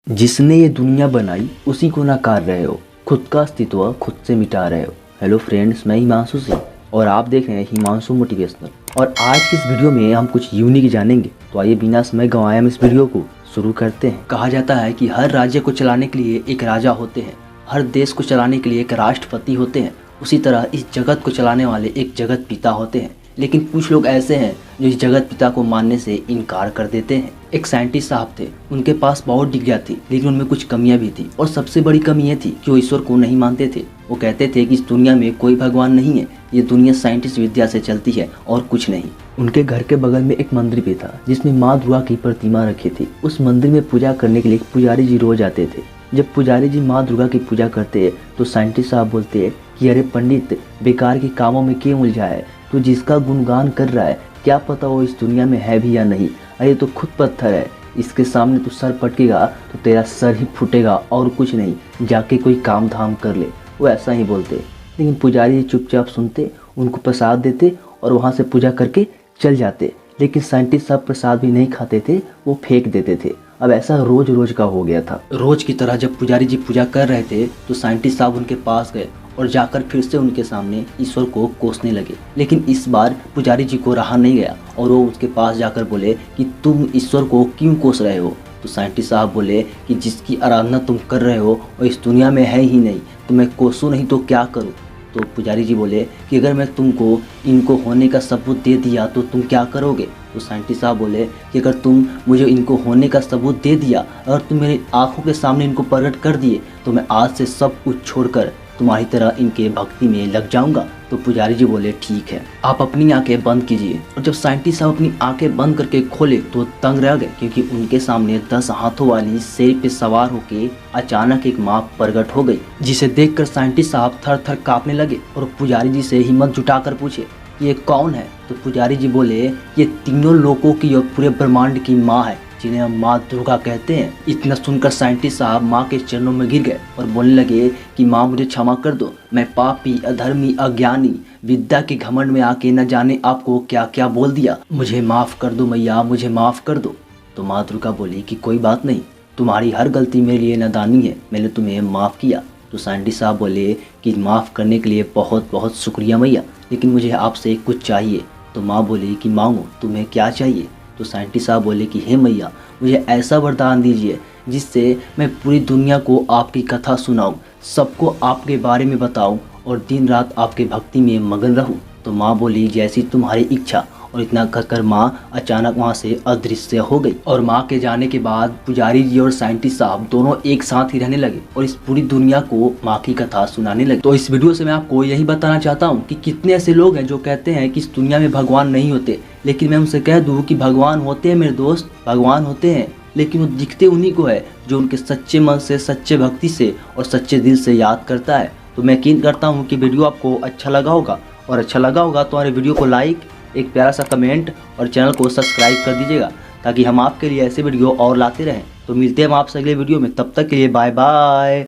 जिसने ये दुनिया बनाई उसी को नकार रहे हो, खुद का अस्तित्व खुद से मिटा रहे हो। हेलो फ्रेंड्स, मैं हिमांशु सिंह और आप देख रहे हैं हिमांशु मोटिवेशनल। और आज की इस वीडियो में हम कुछ यूनिक जानेंगे, तो आइए बिना समय गंवाए हम इस वीडियो को शुरू करते हैं। कहा जाता है कि हर राज्य को चलाने के लिए एक राजा होते हैं, हर देश को चलाने के लिए एक राष्ट्रपति होते हैं, उसी तरह इस जगत को चलाने वाले एक जगत पिता होते हैं। लेकिन कुछ लोग ऐसे हैं जो इस जगत पिता को मानने से इनकार कर देते हैं। एक साइंटिस्ट साहब थे, उनके पास बहुत डिग्रियां थी, लेकिन उनमें कुछ कमियां भी थी और सबसे बड़ी कमी ये थी कि वो ईश्वर को नहीं मानते थे। वो कहते थे कि इस दुनिया में कोई भगवान नहीं है, ये दुनिया साइंटिस्ट विद्या से चलती है और कुछ नहीं। उनके घर के बगल में एक मंदिर भी था जिसमें माँ दुर्गा की प्रतिमा रखी थी। उस मंदिर में पूजा करने के लिए पुजारी जी रोज आते थे। जब पुजारी जी माँ दुर्गा की पूजा करते तो साइंटिस्ट साहब बोलते कि अरे पंडित, बेकार के कामों में क्यों उलझा है, तो जिसका गुणगान कर रहा है क्या पता वो इस दुनिया में है भी या नहीं। अरे तो खुद पत्थर है, इसके सामने तो सर पटकेगा तो तेरा सर ही फूटेगा और कुछ नहीं, जाके कोई काम धाम कर ले। वो ऐसा ही बोलते, लेकिन पुजारी चुपचाप सुनते, उनको प्रसाद देते और वहाँ से पूजा करके चल जाते। लेकिन साइंटिस्ट साहब प्रसाद भी नहीं खाते थे, वो फेंक देते थे। अब ऐसा रोज रोज का हो गया था। रोज की तरह जब पुजारी जी पूजा कर रहे थे तो साइंटिस्ट साहब उनके पास गए और जाकर फिर से उनके सामने ईश्वर को कोसने लगे। लेकिन इस बार पुजारी जी को रहा नहीं गया और वो उसके पास जाकर बोले कि तुम ईश्वर को क्यों कोस रहे हो। तो साइंटिस्ट साहब बोले कि जिसकी आराधना तुम कर रहे हो और इस दुनिया में है ही नहीं, तो मैं कोसूं नहीं तो क्या करूं। तो पुजारी जी बोले कि अगर मैं तुमको इनको होने का सबूत दे दिया तो तुम क्या करोगे। तो साइंटिस्ट साहब बोले कि अगर तुम मुझे इनको होने का सबूत दे दिया, अगर तुम मेरी आंखों के सामने इनको प्रकट कर दिए, तो मैं आज से सब कुछ छोड़कर तुम्हारी तरह इनके भक्ति में लग जाऊंगा। तो पुजारी जी बोले ठीक है, आप अपनी आंखें बंद कीजिए। और जब साइंटिस्ट साहब अपनी आंखें बंद करके खोले तो तंग रह गए, क्योंकि उनके सामने 10 हाथों वाली शेर पे सवार होके अचानक एक माँ प्रकट हो गई, जिसे देखकर साइंटिस्ट साहब थर थर कांपने लगे और पुजारी जी से हिम्मत जुटाकर पूछे ये कौन है। तो पुजारी जी बोले ये तीनों लोगों की और पूरे ब्रह्मांड की माँ है, जिन्हें हम माँ दुर्गा कहते हैं। इतना सुनकर साइंटिस्ट साहब माँ के चरणों में गिर गए और बोलने लगे कि माँ मुझे क्षमा कर दो, मैं पापी, अधर्मी, अज्ञानी, विद्या के घमंड में आके न जाने आपको क्या क्या बोल दिया, मुझे माफ़ कर दो मैया, मुझे माफ़ कर दो। तो माँ दुर्गा बोली कि कोई बात नहीं, तुम्हारी हर गलती मेरे लिए नादानी है, मैंने तुम्हें माफ़ किया। तो साइंटिस्ट साहब बोले कि माफ़ करने के लिए बहुत बहुत शुक्रिया मैया, लेकिन मुझे आपसे कुछ चाहिए। तो माँ बोली कि मांगो, तुम्हें क्या चाहिए। तो साइंटिस्ट साहब बोले कि हे मैया, मुझे ऐसा वरदान दीजिए जिससे मैं पूरी दुनिया को आपकी कथा सुनाऊं, सबको आपके बारे में बताऊं और दिन रात आपके भक्ति में मगन रहूं। तो माँ बोली जैसी तुम्हारी इच्छा। और इतना कहकर माँ अचानक वहाँ से अदृश्य हो गई। और माँ के जाने के बाद पुजारी जी और साइंटिस्ट साहब दोनों एक साथ ही रहने लगे और इस पूरी दुनिया को माँ की कथा सुनाने लगे। तो इस वीडियो से मैं आपको यही बताना चाहता हूँ कि कितने ऐसे लोग हैं जो कहते हैं कि इस दुनिया में भगवान नहीं होते, लेकिन मैं उनसे कह दूँ कि भगवान होते हैं मेरे दोस्त, भगवान होते हैं, लेकिन वो दिखते उन्हीं को है जो उनके सच्चे मन से, सच्चे भक्ति से और सच्चे दिल से याद करता है। तो मैं यकीन करता हूँ कि वीडियो आपको अच्छा लगा होगा, और अच्छा लगा होगा तो हमारे वीडियो को लाइक, एक प्यारा सा कमेंट और चैनल को सब्सक्राइब कर दीजिएगा, ताकि हम आपके लिए ऐसे वीडियो और लाते रहें। तो मिलते हैं हम आपसे अगले वीडियो में, तब तक के लिए बाय बाय।